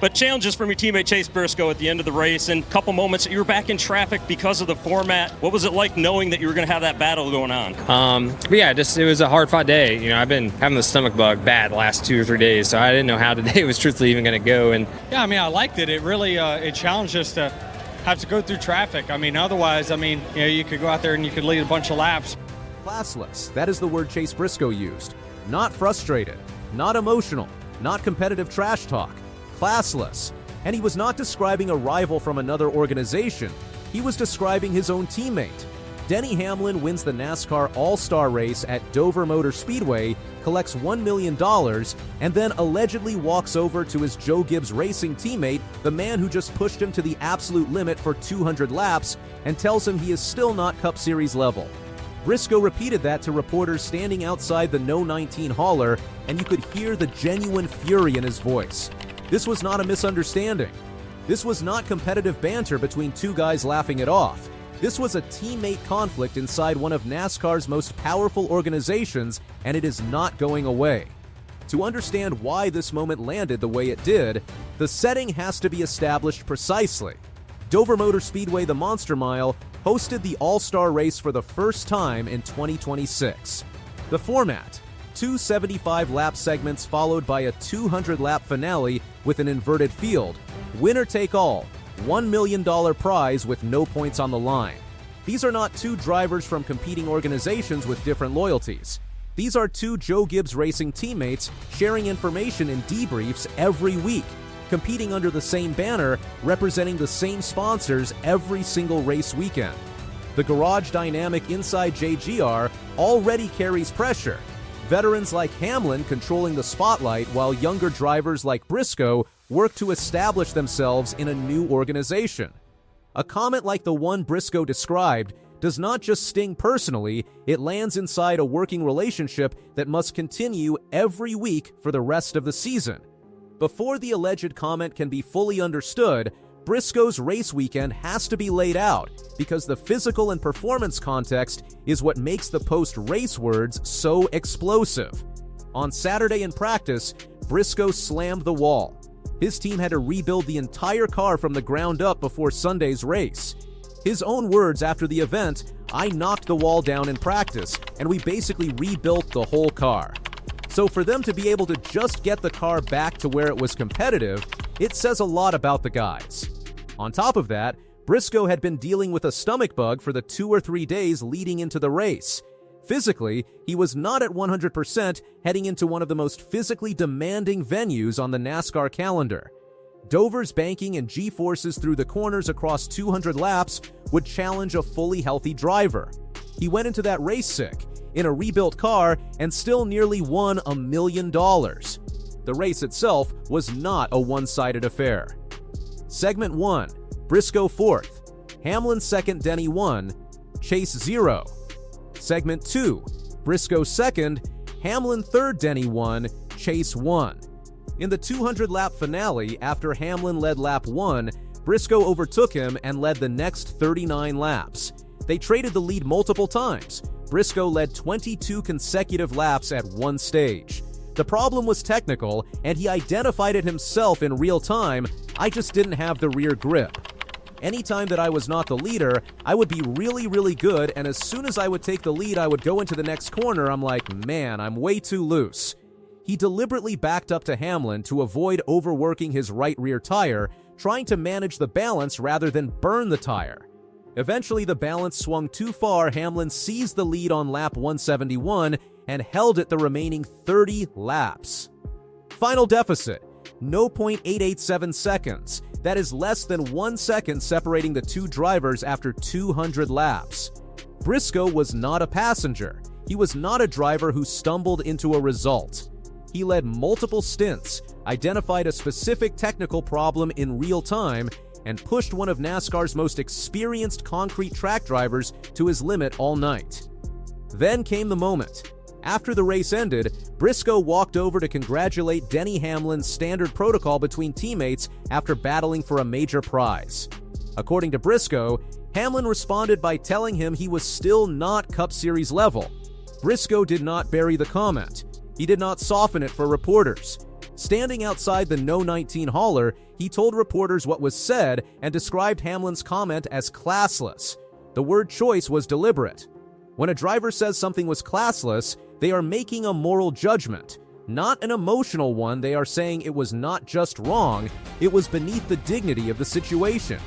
But challenges from your teammate Chase Briscoe at the end of the race, and a couple moments you were back in traffic because of the format. What was it like knowing that you were going to have that battle going on? But yeah, it was a hard-fought day. You know, I've been having the stomach bug bad the last 2 or 3 days, so I didn't know how today was truthfully even going to go. And yeah, I mean, I liked it. It really it challenged us to have to go through traffic. I mean, otherwise, I mean, you know, you could go out there and you could lead a bunch of laps. Classless, that is the word Chase Briscoe used. Not frustrated, not emotional, not competitive trash talk. Classless. And he was not describing a rival from another organization. He was describing his own teammate. Denny Hamlin wins the NASCAR All-Star Race at Dover Motor Speedway, collects $1 million, and then allegedly walks over to his Joe Gibbs Racing teammate, the man who just pushed him to the absolute limit for 200 laps, and tells him he is still not Cup Series level. Briscoe repeated that to reporters standing outside the No. 19 hauler, and you could hear the genuine fury in his voice. This was not a misunderstanding. This was not competitive banter between two guys laughing it off. This was a teammate conflict inside one of NASCAR's most powerful organizations, and it is not going away. To understand why this moment landed the way it did, the setting has to be established precisely. Dover Motor Speedway, the Monster Mile, hosted the All-Star Race for the first time in 2026. The format: 2 75-lap segments followed by a 200-lap finale with an inverted field. Winner take all, $1 million prize with no points on the line. These are not two drivers from competing organizations with different loyalties. These are two Joe Gibbs Racing teammates sharing information in debriefs every week, competing under the same banner, representing the same sponsors every single race weekend. The garage dynamic inside JGR already carries pressure. Veterans like Hamlin controlling the spotlight, while younger drivers like Briscoe work to establish themselves in a new organization. A comment like the one Briscoe described does not just sting personally, it lands inside a working relationship that must continue every week for the rest of the season. Before the alleged comment can be fully understood, Briscoe's race weekend has to be laid out, because the physical and performance context is what makes the post-race words so explosive. On Saturday in practice, Briscoe slammed the wall. His team had to rebuild the entire car from the ground up before Sunday's race. His own words after the event: "I knocked the wall down in practice, and we basically rebuilt the whole car." So for them to be able to just get the car back to where it was competitive, it says a lot about the guys. On top of that, Briscoe had been dealing with a stomach bug for the 2 or 3 days leading into the race. Physically, he was not at 100% heading into one of the most physically demanding venues on the NASCAR calendar. Dover's banking and G-forces through the corners across 200 laps would challenge a fully healthy driver. He went into that race sick, in a rebuilt car, and still nearly won $1 million. The race itself was not a one-sided affair. Segment 1, Briscoe 4th, Hamlin 2nd, Denny 1, Chase 0. Segment 2, Briscoe 2nd, Hamlin 3rd, Denny 1, Chase 1. In the 200-lap finale, after Hamlin led lap 1, Briscoe overtook him and led the next 39 laps. They traded the lead multiple times. Briscoe led 22 consecutive laps at one stage. The problem was technical, and he identified it himself in real time: "I just didn't have the rear grip." Anytime that I was not the leader, I would be really good, and as soon as I would take the lead, I would go into the next corner. I'm like, man, I'm way too loose. He deliberately backed up to Hamlin to avoid overworking his right rear tire, trying to manage the balance rather than burn the tire. Eventually, the balance swung too far. Hamlin seized the lead on lap 171 and held it the remaining 30 laps. Final deficit: no 0.887 seconds. That is less than 1 second separating the two drivers after 200 laps. Briscoe was not a passenger. He was not a driver who stumbled into a result. He led multiple stints, identified a specific technical problem in real time, and pushed one of NASCAR's most experienced concrete track drivers to his limit all night. Then came the moment. After the race ended, Briscoe walked over to congratulate Denny Hamlin's standard protocol between teammates after battling for a major prize. According to Briscoe, Hamlin responded by telling him he was still not Cup Series level. Briscoe did not bury the comment. He did not soften it for reporters. Standing outside the No 19 hauler, he told reporters what was said and described Hamlin's comment as classless. The word choice was deliberate. When a driver says something was classless, they are making a moral judgment, not an emotional one. They are saying it was not just wrong, it was beneath the dignity of the situation.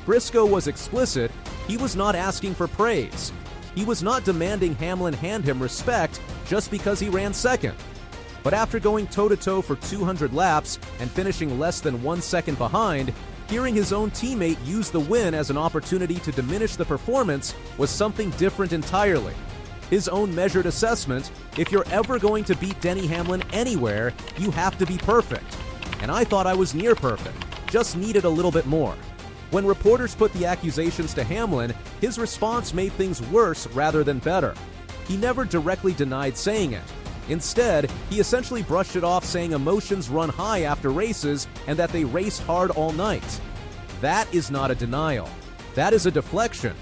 Briscoe was explicit. He was not asking for praise. He was not demanding Hamlin hand him respect just because he ran second. But after going toe-to-toe for 200 laps and finishing less than 1 second behind, hearing his own teammate use the win as an opportunity to diminish the performance was something different entirely. His own measured assessment: if you're ever going to beat Denny Hamlin anywhere, you have to be perfect. And I thought I was near perfect, just needed a little bit more. When reporters put the accusations to Hamlin, his response made things worse rather than better. He never directly denied saying it. Instead, he essentially brushed it off, saying emotions run high after races and that they raced hard all night. That is not a denial. That is a deflection.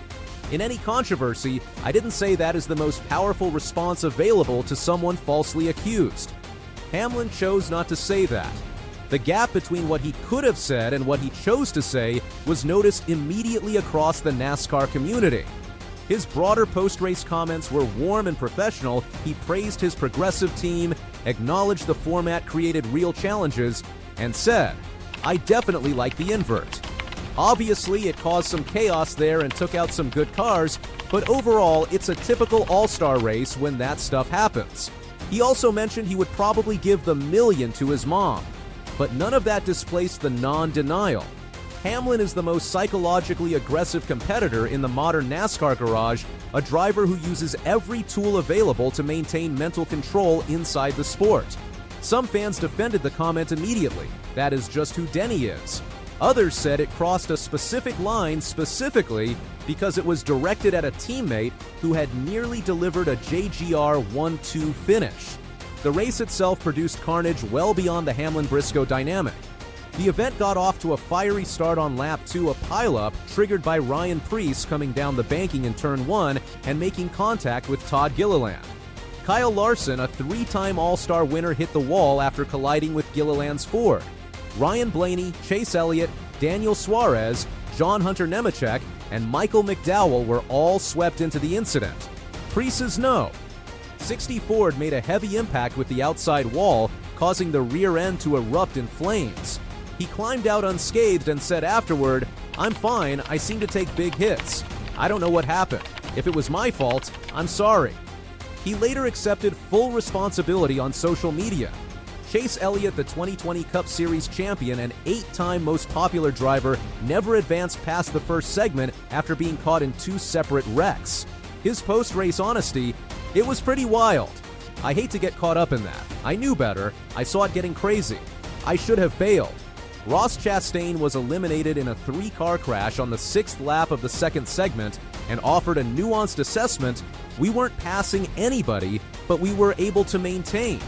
In any controversy, I didn't say that is the most powerful response available to someone falsely accused. Hamlin chose not to say that. The gap between what he could have said and what he chose to say was noticed immediately across the NASCAR community. His broader post-race comments were warm and professional. He praised his progressive team, acknowledged the format created real challenges, and said, "I definitely like the invert." Obviously, it caused some chaos there and took out some good cars, but overall, it's a typical all-star race when that stuff happens. He also mentioned he would probably give the $1 million to his mom, but none of that displaced the non-denial. Hamlin is the most psychologically aggressive competitor in the modern NASCAR garage, a driver who uses every tool available to maintain mental control inside the sport. Some fans defended the comment immediately. That is just who Denny is. Others said it crossed a specific line specifically because it was directed at a teammate who had nearly delivered a JGR 1-2 finish. The race itself produced carnage well beyond the Hamlin-Briscoe dynamic. The event got off to a fiery start on lap 2, a pileup triggered by Ryan Preece coming down the banking in turn 1 and making contact with Todd Gilliland. Kyle Larson, a 3-time All-Star winner, hit the wall after colliding with Gilliland's Ford. Ryan Blaney, Chase Elliott, Daniel Suarez, John Hunter Nemechek, and Michael McDowell were all swept into the incident. Preece's no. 60 Ford made a heavy impact with the outside wall, causing the rear end to erupt in flames. He climbed out unscathed and said afterward, "I'm fine, I seem to take big hits. I don't know what happened. If it was my fault, I'm sorry." He later accepted full responsibility on social media. Chase Elliott, the 2020 Cup Series champion and 8-time most popular driver, never advanced past the first segment after being caught in 2 separate wrecks. His post-race honesty: "It was pretty wild. I hate to get caught up in that. I knew better. I saw it getting crazy. I should have bailed." Ross Chastain was eliminated in a 3-car crash on the 6th lap of the second segment and offered a nuanced assessment: "We weren't passing anybody, but we were able to maintain,"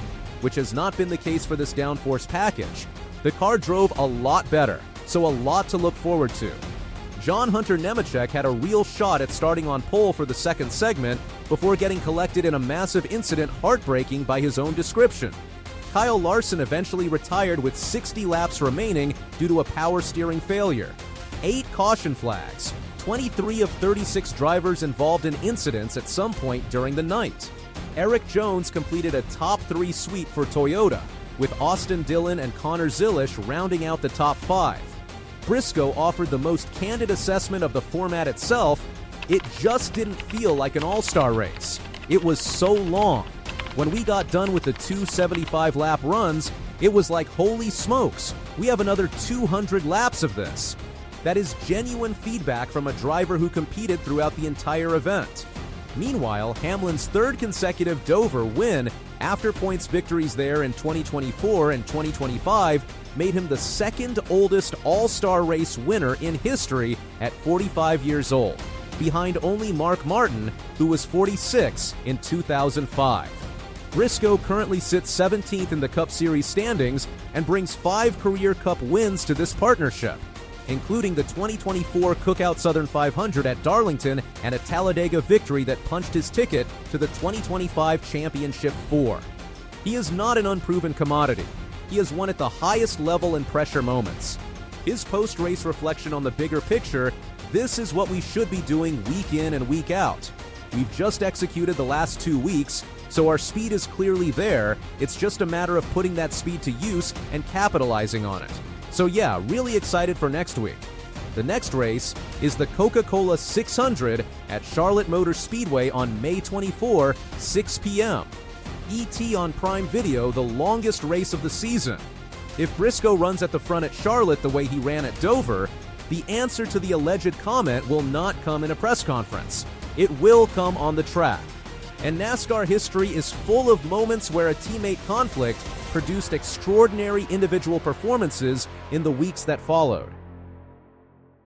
which has not been the case for this downforce package. The car drove a lot better, so a lot to look forward to. John Hunter Nemechek had a real shot at starting on pole for the second segment before getting collected in a massive incident heartbreaking by his own description. Kyle Larson eventually retired with 60 laps remaining due to a power steering failure. 8 caution flags, 23 of 36 drivers involved in incidents at some point during the night. Eric Jones completed a top 3 sweep for Toyota, with Austin Dillon and Connor Zilisch rounding out the top 5. Briscoe offered the most candid assessment of the format itself: "It just didn't feel like an all-star race. It was so long. When we got done with the 2 75-lap runs, it was like, holy smokes, we have another 200 laps of this." That is genuine feedback from a driver who competed throughout the entire event. Meanwhile, Hamlin's 3rd consecutive Dover win, after points victories there in 2024 and 2025, made him the 2nd oldest All-Star Race winner in history at 45 years old, behind only Mark Martin, who was 46 in 2005. Briscoe currently sits 17th in the Cup Series standings and brings 5 career Cup wins to this partnership, including the 2024 Cookout Southern 500 at Darlington and a Talladega victory that punched his ticket to the 2025 Championship 4. He is not an unproven commodity. he has won at the highest level and pressure moments. His post-race reflection on the bigger picture: this is what we should be doing week in and week out. We've just executed the last 2 weeks, so our speed is clearly there. It's just a matter of putting that speed to use and capitalizing on it. So yeah, really excited for next week. The next race is the Coca-Cola 600 at Charlotte Motor Speedway on May 24, 6 p.m. ET on Prime Video, the longest race of the season. If Briscoe runs at the front at Charlotte the way he ran at Dover, the answer to the alleged comment will not come in a press conference. It will come on the track. And NASCAR history is full of moments where a teammate conflict produced extraordinary individual performances in the weeks that followed.